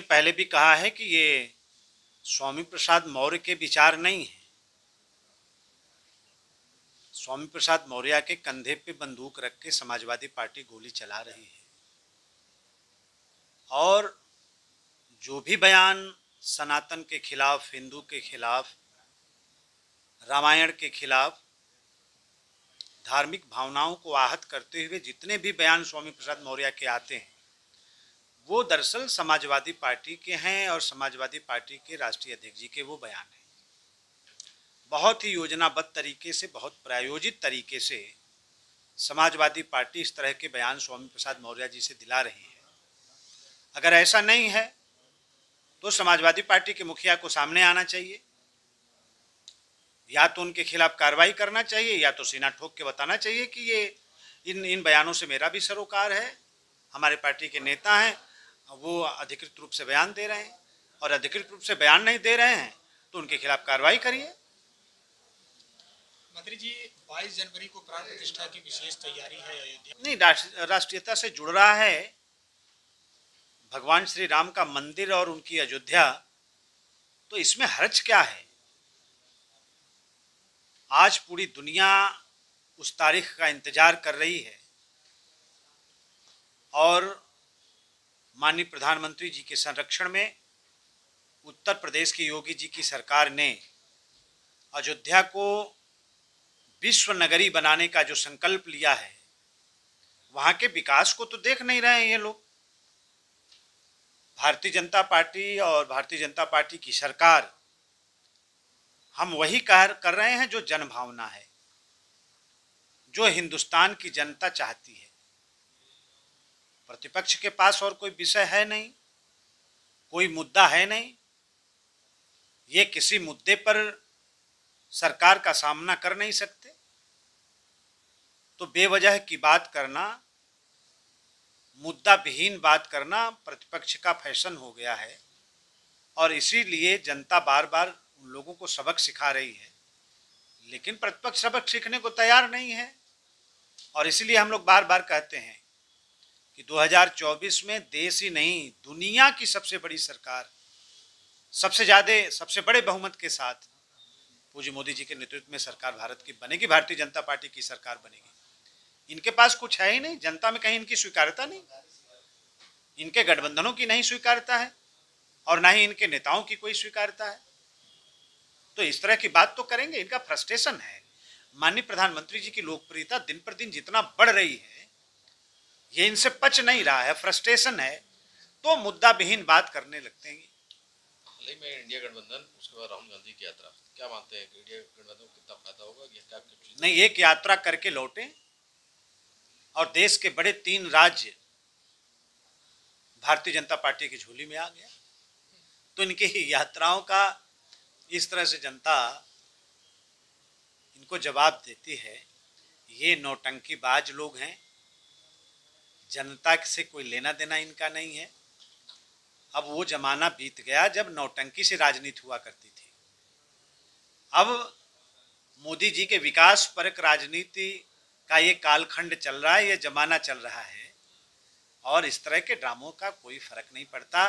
पहले भी कहा है कि ये स्वामी प्रसाद मौर्य के विचार नहीं है। स्वामी प्रसाद मौर्य के कंधे पे बंदूक रख के समाजवादी पार्टी गोली चला रही है और जो भी बयान सनातन के खिलाफ, हिंदू के खिलाफ, रामायण के खिलाफ, धार्मिक भावनाओं को आहत करते हुए जितने भी बयान स्वामी प्रसाद मौर्य के आते हैं वो दरअसल समाजवादी पार्टी के हैं और समाजवादी पार्टी के राष्ट्रीय अध्यक्ष जी के वो बयान हैं। बहुत ही योजनाबद्ध तरीके से, बहुत प्रायोजित तरीके से समाजवादी पार्टी इस तरह के बयान स्वामी प्रसाद मौर्य जी से दिला रही है। अगर ऐसा नहीं है तो समाजवादी पार्टी के मुखिया को सामने आना चाहिए, या तो उनके खिलाफ कार्रवाई करना चाहिए या तो सीना ठोक के बताना चाहिए कि ये इन बयानों से मेरा भी सरोकार है। हमारे पार्टी के नेता हैं, वो अधिकृत रूप से बयान दे रहे हैं और अधिकृत रूप से बयान नहीं दे रहे हैं तो उनके खिलाफ कार्रवाई करिए। मंत्री जी, 22 जनवरी को प्राण प्रतिष्ठा की विशेष तैयारी है अयोध्या? नहीं, राष्ट्रीयता से जुड़ रहा है भगवान श्री राम का मंदिर और उनकी अयोध्या, तो इसमें हर्ज क्या है। आज पूरी दुनिया उस तारीख का इंतजार कर रही है और माननीय प्रधानमंत्री जी के संरक्षण में उत्तर प्रदेश की योगी जी की सरकार ने अयोध्या को विश्व नगरी बनाने का जो संकल्प लिया है, वहाँ के विकास को तो देख नहीं रहे हैं ये लोग। भारतीय जनता पार्टी और भारतीय जनता पार्टी की सरकार, हम वही कर रहे हैं जो जनभावना है, जो हिंदुस्तान की जनता चाहती है। प्रतिपक्ष के पास और कोई विषय है नहीं, कोई मुद्दा है नहीं। ये किसी मुद्दे पर सरकार का सामना कर नहीं सकते, तो बेवजह की बात करना, मुद्दा विहीन बात करना प्रतिपक्ष का फैशन हो गया है और इसीलिए जनता बार बार उन लोगों को सबक सिखा रही है, लेकिन प्रतिपक्ष सबक सीखने को तैयार नहीं है। और इसीलिए हम लोग बार बार कहते हैं कि 2024 में देश ही नहीं, दुनिया की सबसे बड़ी सरकार, सबसे बड़े बहुमत के साथ पूज्य मोदी जी के नेतृत्व में सरकार भारत की बनेगी, भारतीय जनता पार्टी की सरकार बनेगी। इनके पास कुछ है ही नहीं, जनता में कहीं इनकी स्वीकार्यता नहीं, इनके गठबंधनों की नहीं स्वीकार्यता है और ना ही इनके नेताओं की कोई स्वीकार्यता है। तो इस तरह की बात तो करेंगे, इनका फ्रस्ट्रेशन है। माननीय प्रधानमंत्री जी की लोकप्रियता दिन पर दिन जितना बढ़ रही है, ये इनसे पच नहीं रहा है, फ्रस्ट्रेशन है, तो मुद्दा विहीन बात करने लगते हैं। हाल ही में इंडिया गठबंधन, उसके बाद राहुल गांधी की यात्रा, क्या मानते हैं कि इंडिया गठबंधन को कितना फायदा होगा? ये क्या नहीं, एक यात्रा करके लौटे और देश के बड़े 3 राज्य भारतीय जनता पार्टी की झोली में आ गया, तो इनकी यात्राओं का इस तरह से जनता इनको जवाब देती है। ये नौटंकीबाज लोग हैं, जनता से कोई लेना देना इनका नहीं है। अब वो जमाना बीत गया जब नौटंकी से राजनीति हुआ करती थी। अब मोदी जी के विकास परक राजनीति का ये कालखंड चल रहा है, ये जमाना चल रहा है और इस तरह के ड्रामों का कोई फर्क नहीं पड़ता।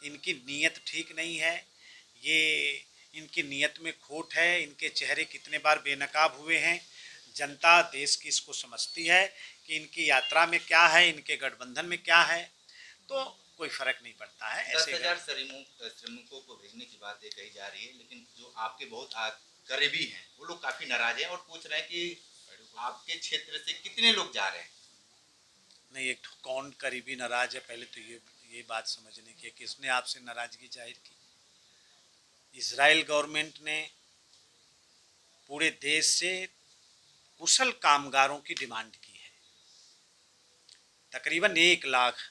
इनकी नीयत ठीक नहीं है, ये इनकी नीयत में खोट है। इनके चेहरे कितने बार बेनकाब हुए हैं, जनता देश की इसको समझती है कि इनकी यात्रा में क्या है, इनके गठबंधन में क्या है, तो कोई फर्क नहीं पड़ता है। 10,000 श्रमिकों को भेजने की बात कही जा रही है, लेकिन जो आपके बहुत करीबी हैं वो लोग काफी नाराज हैं और पूछ रहे हैं कि आपके क्षेत्र से कितने लोग जा रहे हैं? नहीं, एक कौन करीबी नाराज है, पहले तो ये बात समझने की है, किसने आपसे नाराजगी जाहिर की। इजराइल गवर्नमेंट ने पूरे देश से कुशल कामगारों की डिमांड की है, तकरीबन 1 लाख।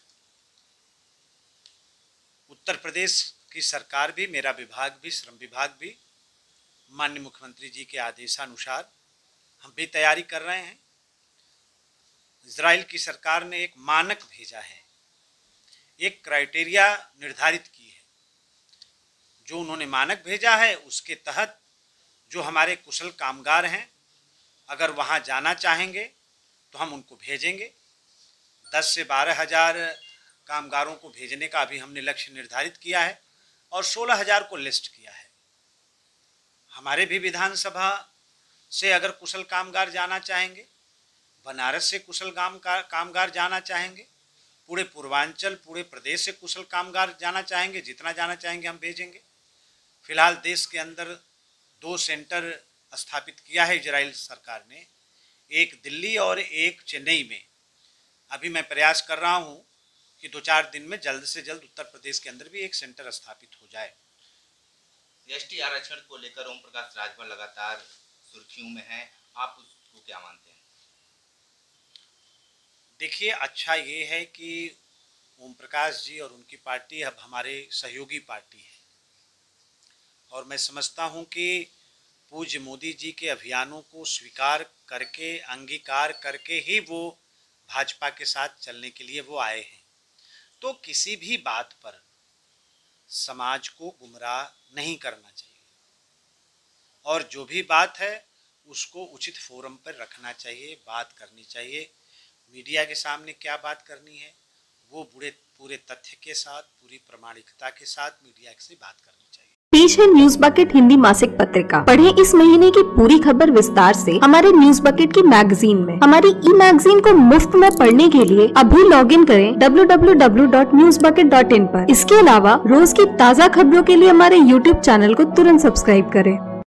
उत्तर प्रदेश की सरकार भी, मेरा विभाग भी, श्रम विभाग भी, माननीय मुख्यमंत्री जी के आदेशानुसार हम भी तैयारी कर रहे हैं। इजराइल की सरकार ने एक मानक भेजा है, एक क्राइटेरिया निर्धारित की है। जो उन्होंने मानक भेजा है उसके तहत जो हमारे कुशल कामगार हैं, अगर वहाँ जाना चाहेंगे तो हम उनको भेजेंगे। 10 से 12 हज़ार कामगारों को भेजने का अभी हमने लक्ष्य निर्धारित किया है और 16,000 को लिस्ट किया है। हमारे भी विधानसभा से अगर कुशल कामगार जाना चाहेंगे, बनारस से कुशल कामगार जाना चाहेंगे, पूरे पूर्वांचल पूरे प्रदेश से कुशल कामगार जाना चाहेंगे, जितना जाना चाहेंगे हम भेजेंगे। फिलहाल देश के अंदर 2 सेंटर स्थापित किया है इजराइल सरकार ने, एक दिल्ली और एक चेन्नई में। अभी मैं प्रयास कर रहा हूं कि 2-4 दिन में जल्द से जल्द उत्तर प्रदेश के अंदर भी एक सेंटर स्थापित हो जाए। एसटी आरक्षण को लेकर ओम प्रकाश राजभर लगातार सुर्खियों में है, आप उसको क्या मानते हैं? देखिए, अच्छा ये है कि ओम प्रकाश जी और उनकी पार्टी अब हमारे सहयोगी पार्टी है और मैं समझता हूं कि पूज्य मोदी जी के अभियानों को स्वीकार करके, अंगीकार करके ही वो भाजपा के साथ चलने के लिए वो आए हैं। तो किसी भी बात पर समाज को गुमराह नहीं करना चाहिए और जो भी बात है उसको उचित फोरम पर रखना चाहिए, बात करनी चाहिए। मीडिया के सामने क्या बात करनी है वो पूरे तथ्य के साथ, पूरी प्रामाणिकता के साथ मीडिया से बात करनी चाहिए। पेश है न्यूज बकेट हिंदी मासिक पत्रिका। पढ़ें इस महीने की पूरी खबर विस्तार से हमारे न्यूज बकेट की मैगजीन में। हमारी ई मैगजीन को मुफ्त में पढ़ने के लिए अभी लॉग इन करें www.newsbucket.in पर। इसके अलावा रोज की ताज़ा खबरों के लिए हमारे YouTube चैनल को तुरंत सब्सक्राइब करें।